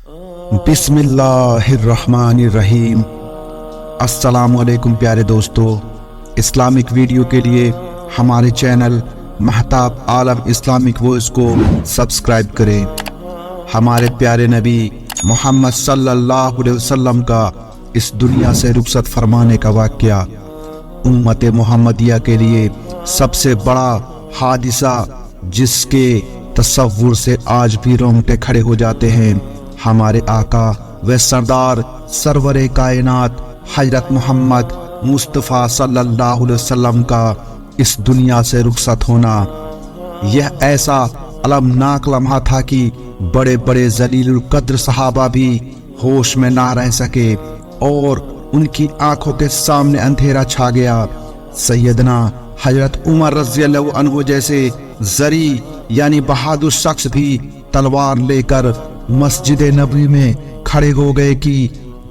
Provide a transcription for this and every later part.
بسم اللہ الرحمن الرحیم۔ السلام علیکم پیارے دوستو، اسلامک ویڈیو کے لیے ہمارے چینل مہتاب عالم اسلامک وائس کو سبسکرائب کریں۔ ہمارے پیارے نبی محمد صلی اللہ علیہ وسلم کا اس دنیا سے رخصت فرمانے کا واقعہ امت محمدیہ کے لیے سب سے بڑا حادثہ، جس کے تصور سے آج بھی رونگٹے کھڑے ہو جاتے ہیں۔ ہمارے آقا و سردار سرور کائنات حضرت محمد مصطفیٰ صلی اللہ علیہ وسلم کا اس دنیا سے رخصت ہونا، یہ ایسا المناک لمحہ تھا کہ بڑے بڑے ذلیل القدر صحابہ بھی ہوش میں نہ رہ سکے اور ان کی آنکھوں کے سامنے اندھیرا چھا گیا۔ سیدنا حضرت عمر رضی اللہ عنہ جیسے زری یعنی بہادر شخص بھی تلوار لے کر مسجد نبوی میں کھڑے ہو گئے کہ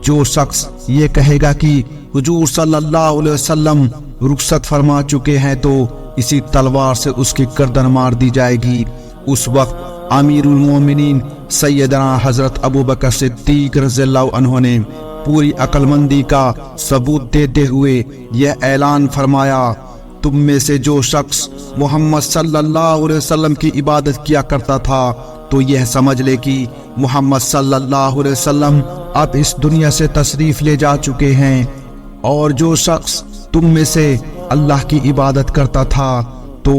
جو شخص یہ کہے گا کہ حضور صلی اللہ علیہ وسلم رخصت فرما چکے ہیں تو اسی تلوار سے اس کی گردن مار دی جائے گی۔ اس وقت امیر المومنین سیدنا حضرت ابوبکر صدیق رضی اللہ عنہ نے پوری عقل مندی کا ثبوت دیتے ہوئے یہ اعلان فرمایا، تم میں سے جو شخص محمد صلی اللہ علیہ وسلم کی عبادت کیا کرتا تھا تو یہ سمجھ لے کہ محمد صلی اللہ علیہ وسلم اب اس دنیا سے تشریف لے جا چکے ہیں، اور جو شخص تم میں سے اللہ کی عبادت کرتا تھا تو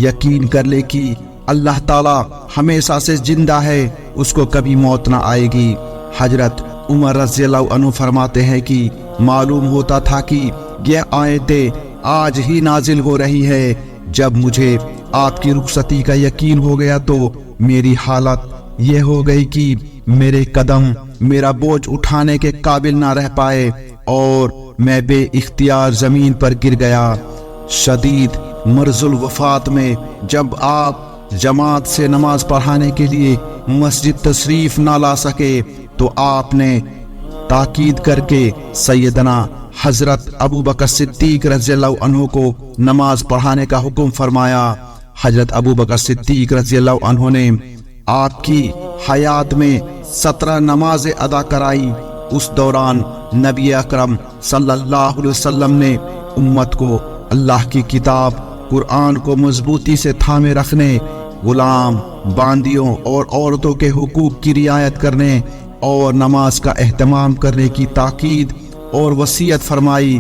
یقین کر لے کہ اللہ تعالی ہمیشہ سے زندہ ہے، اس کو کبھی موت نہ آئے گی۔ حضرت عمر رضی اللہ عنہ فرماتے ہیں کہ معلوم ہوتا تھا کہ یہ آیتیں آج ہی نازل ہو رہی ہے۔ جب مجھے آپ کی رخصتی کا یقین ہو گیا تو میری حالت یہ ہو گئی کہ میرے قدم میرا بوجھ اٹھانے کے قابل نہ رہ پائے اور میں بے اختیار زمین پر گر گیا۔ شدید مرض الوفات میں جب آپ جماعت سے نماز پڑھانے کے لیے مسجد تشریف نہ لا سکے تو آپ نے تاکید کر کے سیدنا حضرت ابوبکر صدیق رضی اللہ عنہ کو نماز پڑھانے کا حکم فرمایا۔ حضرت ابوبکر صدیق رضی اللہ عنہ نے آپ کی حیات میں 17 نمازیں ادا کرائی۔ اس دوران نبی اکرم صلی اللہ علیہ وسلم نے امت کو اللہ کی کتاب قرآن کو مضبوطی سے تھامے رکھنے، غلام، باندیوں اور عورتوں کے حقوق کی رعایت کرنے اور نماز کا اہتمام کرنے کی تاکید اور وصیت فرمائی۔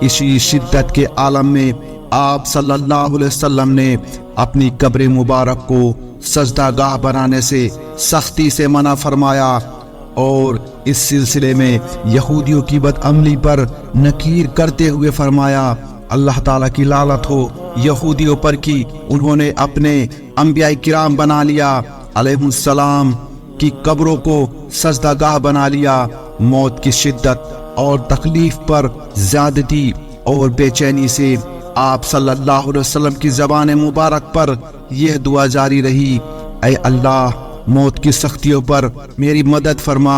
اسی شدت کے عالم میں آپ صلی اللہ علیہ وسلم نے اپنی قبر مبارک کو سجدہ گاہ بنانے سے سختی سے منع فرمایا، اور اس سلسلے میں یہودیوں کی بدعملی پر نکیر کرتے ہوئے فرمایا، اللہ تعالیٰ کی لعنت ہو یہودیوں پر کہ انہوں نے اپنے انبیاء کرام بنا لیا علیہ السلام کی قبروں کو سجدہ گاہ بنا لیا۔ موت کی شدت اور تکلیف پر زیادتی اور بے چینی سے آپ صلی اللہ علیہ وسلم کی زبان مبارک پر یہ دعا جاری رہی، اے اللہ موت کی سختیوں پر میری مدد فرما۔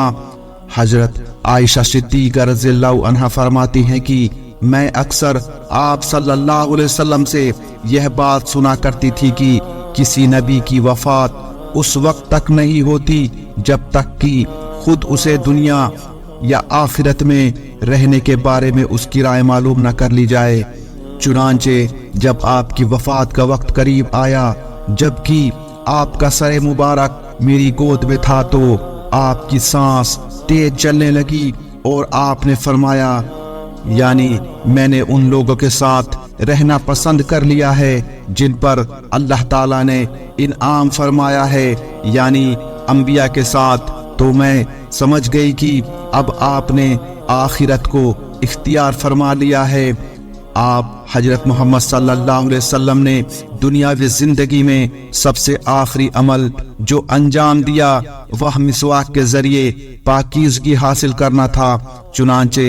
حضرت عائشہ صدیقہ رضی اللہ عنہا فرماتی ہیں کہ میں اکثر آپ صلی اللہ علیہ وسلم سے یہ بات سنا کرتی تھی کہ کسی نبی کی وفات اس وقت تک نہیں ہوتی جب تک کہ خود اسے دنیا یا آخرت میں رہنے کے بارے میں اس کی رائے معلوم نہ کر لی جائے۔ چنانچہ جب آپ کی وفات کا وقت قریب آیا، جبکہ آپ کا سر مبارک میری گود میں تھا، تو آپ کی سانس تیز چلنے لگی اور آپ نے فرمایا، یعنی میں نے ان لوگوں کے ساتھ رہنا پسند کر لیا ہے جن پر اللہ تعالیٰ نے انعام فرمایا ہے، یعنی انبیاء کے ساتھ۔ تو میں سمجھ گئی کہ اب آپ نے آخرت کو اختیار فرما لیا ہے۔ آپ حضرت محمد صلی اللہ علیہ وسلم نے دنیاوی زندگی میں سب سے آخری عمل جو انجام دیا وہ مسواک کے ذریعے پاکیزگی حاصل کرنا تھا۔ چنانچہ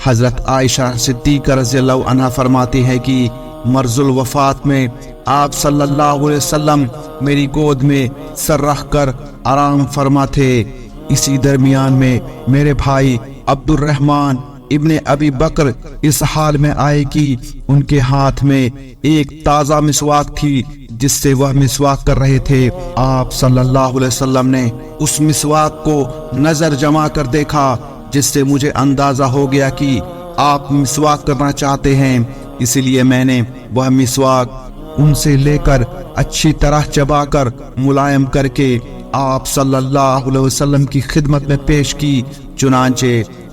حضرت عائشہ صدیقہ رضی اللہ عنہا فرماتی ہے کہ مرض الوفات میں آپ صلی اللہ علیہ وسلم میری گود میں سر رکھ کر آرام فرما تھے۔ اسی درمیان میں میرے بھائی عبد الرحمن ابن ابی بکر اس حال میں آئے کہ ان کے ہاتھ میں ایک تازہ مسواک تھی جس سے وہ مسواک کر رہے تھے۔ آپ صلی اللہ علیہ وسلم نے اس مسواک کو نظر جما کر دیکھا، جس سے مجھے اندازہ ہو گیا کہ آپ مسواک کرنا چاہتے ہیں، اس لیے میں نے وہ مسواک ان سے لے کر اچھی طرح چبا کر ملائم کر کے آپ صلی اللہ علیہ وسلم کی خدمت میں پیش کی۔ چنانچہ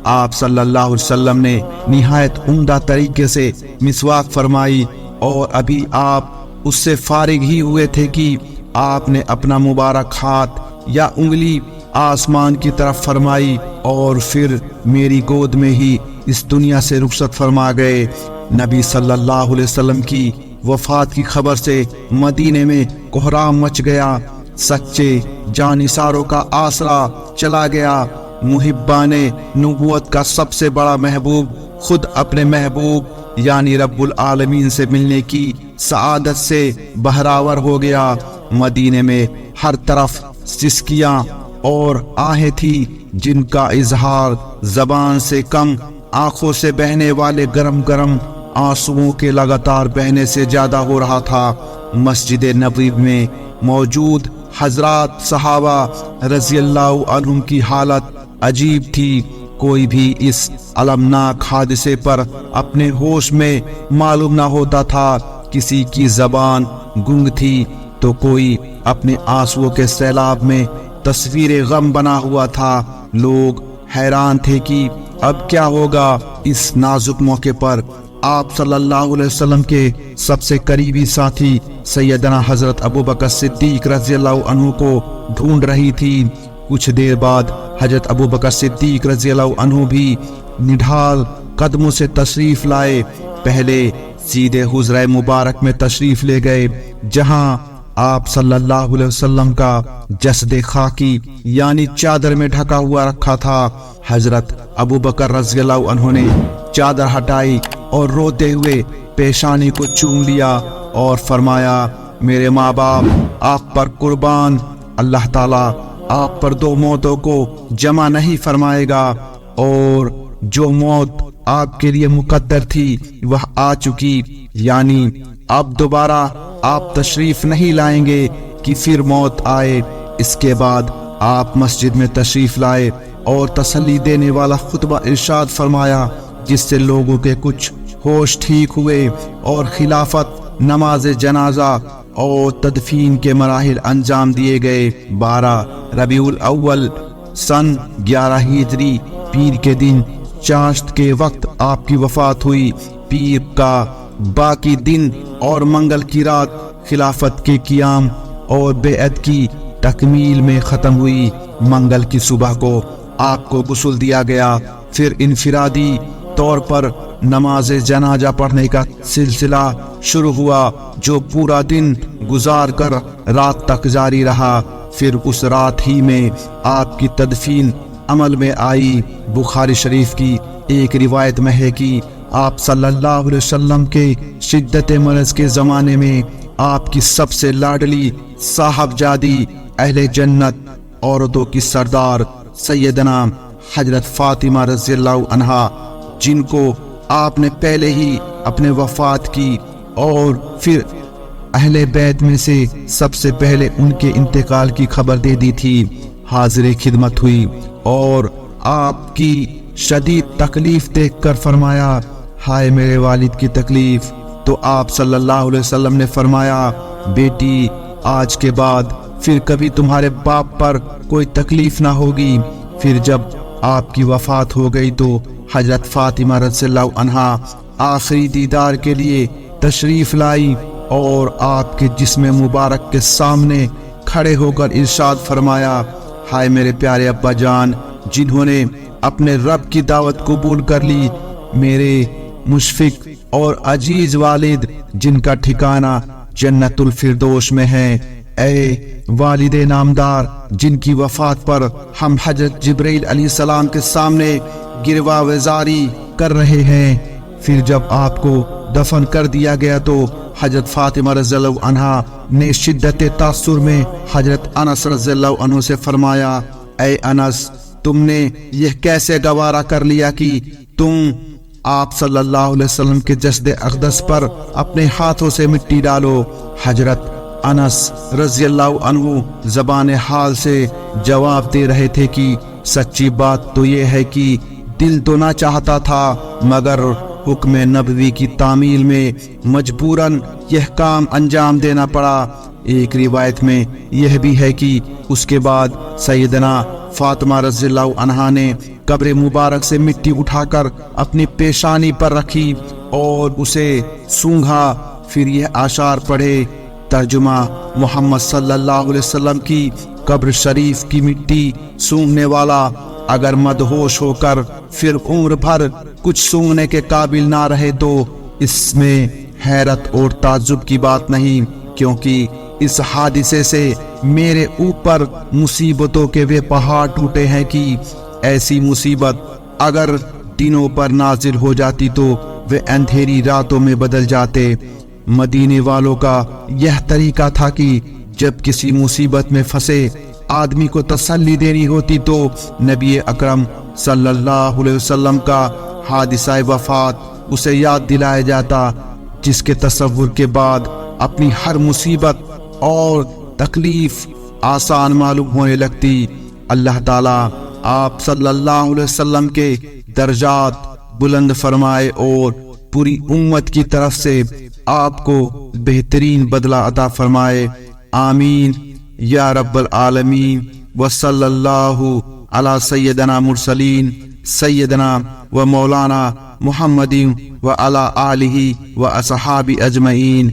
آپ صلی اللہ علیہ وسلم نے نہایت عمدہ طریقے سے مسواک فرمائی، اور ابھی آپ اس سے فارغ ہی ہوئے تھے کہ آپ نے اپنا مبارک ہاتھ یا انگلی آسمان کی طرف فرمائی، اور پھر میری گود میں ہی اس دنیا سے رخصت فرما گئے۔ نبی صلی اللہ علیہ وسلم کی وفات کی خبر سے مدینے میں کوہرام مچ گیا، سچے جانثاروں کا آسرا چلا گیا۔ محبان نبوت کا سب سے بڑا محبوب خود اپنے محبوب یعنی رب العالمین سے ملنے کی سعادت سے بہراور ہو گیا۔ مدینے میں ہر طرف سسکیاں اور آہیں تھی، جن کا اظہار زبان سے کم آنکھوں سے بہنے والے گرم گرم آنسوؤں کے لگاتار بہنے سے زیادہ ہو رہا تھا۔ مسجد نبوی میں موجود حضرات صحابہ رضی اللہ عنہم کی حالت عجیب تھی۔ کوئی بھی اس المناک حادثے پر اپنے ہوش میں معلوم نہ ہوتا تھا۔ کسی کی زبان گنگ تھی تو کوئی اپنے آنسوؤں کے سیلاب میں تصویر غم بنا ہوا تھا۔ لوگ حیران تھے کہ اب کیا ہوگا۔ اس نازک موقع پر آپ صلی اللہ علیہ وسلم کے سب سے قریبی ساتھی سیدنا حضرت ابوبکر صدیق رضی اللہ عنہ کو ڈھونڈ رہی تھی۔ کچھ دیر بعد حضرت ابوبکر صدیق رضی اللہ عنہ بھی نڈھال قدموں سے تشریف لائے۔ پہلے سیدھے حجرہ مبارک میں تشریف لے گئے، جہاں آپ صلی اللہ علیہ وسلم کا جسد خاکی یعنی چادر میں ڈھکا ہوا رکھا تھا۔ حضرت ابوبکر رضی اللہ عنہ نے چادر ہٹائی اور روتے ہوئے پیشانی کو چوم لیا اور فرمایا، میرے ماں باپ آپ پر قربان، اللہ تعالیٰ آپ پر دو موتوں کو جمع نہیں فرمائے گا، اور جو موت آپ کے لیے مقدر تھی وہ آ چکی، یعنی اب دوبارہ آپ تشریف نہیں لائیں گے کہ پھر موت آئے۔ اس کے بعد آپ مسجد میں تشریف لائے اور تسلی دینے والا خطبہ ارشاد فرمایا، جس سے لوگوں کے کچھ ہوش ٹھیک ہوئے اور خلافت، نماز جنازہ اور تدفین کے مراحل انجام دیے گئے۔ 12 ربیع الاول سن 11 ہجری پیر کے دن چاشت کے وقت آپ کی وفات ہوئی۔ پیر کا باقی دن اور منگل کی رات خلافت کے قیام اور بیعت کی تکمیل میں ختم ہوئی۔ منگل کی صبح کو آپ کو غسل دیا گیا، پھر انفرادی طور پر نماز جنازہ پڑھنے کا سلسلہ شروع ہوا، جو پورا دن گزار کر رات تک جاری رہا۔ پھر اس رات ہی میں آپ کی تدفین عمل میں آئی۔ بخاری شریف کی ایک روایت میں ہے کہ آپ صلی اللہ علیہ وسلم کے شدت مرض کے زمانے میں آپ کی سب سے لاڈلی صاحبزادی اہل جنت عورتوں کی سردار سیدنا حضرت فاطمہ رضی اللہ عنہا، جن کو آپ نے پہلے ہی اپنے وفات کی اور پھر اہل بیت میں سے سب سے پہلے ان کے انتقال کی خبر دے دی تھی، حاضر خدمت ہوئی اور آپ کی شدید تکلیف دیکھ کر فرمایا، ہائے میرے والد کی تکلیف۔ تو آپ صلی اللہ علیہ وسلم نے فرمایا، بیٹی آج کے بعد پھر کبھی تمہارے باپ پر کوئی تکلیف نہ ہوگی۔ پھر جب آپ کی وفات ہو گئی تو حضرت فاطمہ رضی اللہ عنہا آخری دیدار کے لیے تشریف لائی اور آپ کے جسم مبارک کے سامنے کھڑے ہو کر ارشاد فرمایا، ہائے میرے پیارے ابا جان، جنہوں نے اپنے رب کی دعوت قبول کر لی، میرے مشفق اور عزیز والد جن کا ٹھکانہ جنت الفردوس میں ہے، اے والد نامدار جن کی وفات پر ہم حضرت جبرائیل علیہ السلام کے سامنے گروا وزاری کر رہے ہیں۔ پھر جب آپ کو دفن کر دیا گیا تو حضرت فاطمہ رضی اللہ عنہا نے شدت تاثر میں حضرت انس رضی اللہ عنہ سے فرمایا، اے انس، تم نے یہ کیسے گوارا کر لیا کہ تم آپ صلی اللہ علیہ وسلم کے جسد اقدس پر اپنے ہاتھوں سے مٹی ڈالو۔ حضرت انس رضی اللہ عنہ زبان حال سے جواب دے رہے تھے کہ سچی بات تو یہ ہے کہ دل تو نہ چاہتا تھا، مگر حکم نبوی کی تعمیل میں مجبوراً یہ کام انجام دینا پڑا۔ ایک روایت میں یہ بھی ہے کہ اس کے بعد سیدنا فاطمہ رضی اللہ عنہا نے قبر مبارک سے مٹی اٹھا کر اپنی پیشانی پر رکھی اور اسے سونگھا، پھر یہ اشعار پڑھے۔ ترجمہ: محمد صلی اللہ علیہ وسلم کی قبر شریف کی مٹی سونگھنے والا اگر مدہوش ہو کر پھر عمر بھر کچھ سونگھنے کے قابل نہ رہے تو اس میں حیرت اور تعجب کی بات نہیں، کیونکہ اس حادثے سے میرے اوپر مصیبتوں کے وہ پہاڑ ٹوٹے ہیں کہ ایسی مصیبت اگر دنوں پر نازل ہو جاتی تو وہ اندھیری راتوں میں بدل جاتے۔ مدینے والوں کا یہ طریقہ تھا کہ جب کسی مصیبت میں پھنسے آدمی کو تسلی دینی ہوتی تو نبی اکرم صلی اللہ علیہ وسلم کا حادثہ وفات اسے یاد دلایا جاتا، جس کے تصور کے بعد اپنی ہر مصیبت اور تکلیف آسان معلوم ہونے لگتی۔ اللہ تعالیٰ آپ صلی اللہ علیہ وسلم کے درجات بلند فرمائے اور پوری امت کی طرف سے آپ کو بہترین بدلہ عطا فرمائے، آمین یا رب العالمین۔ وصلی اللہ علی سیدنا مرسلین سیدنا و مولانا محمد و علی آلہ و اصحاب اجمعین۔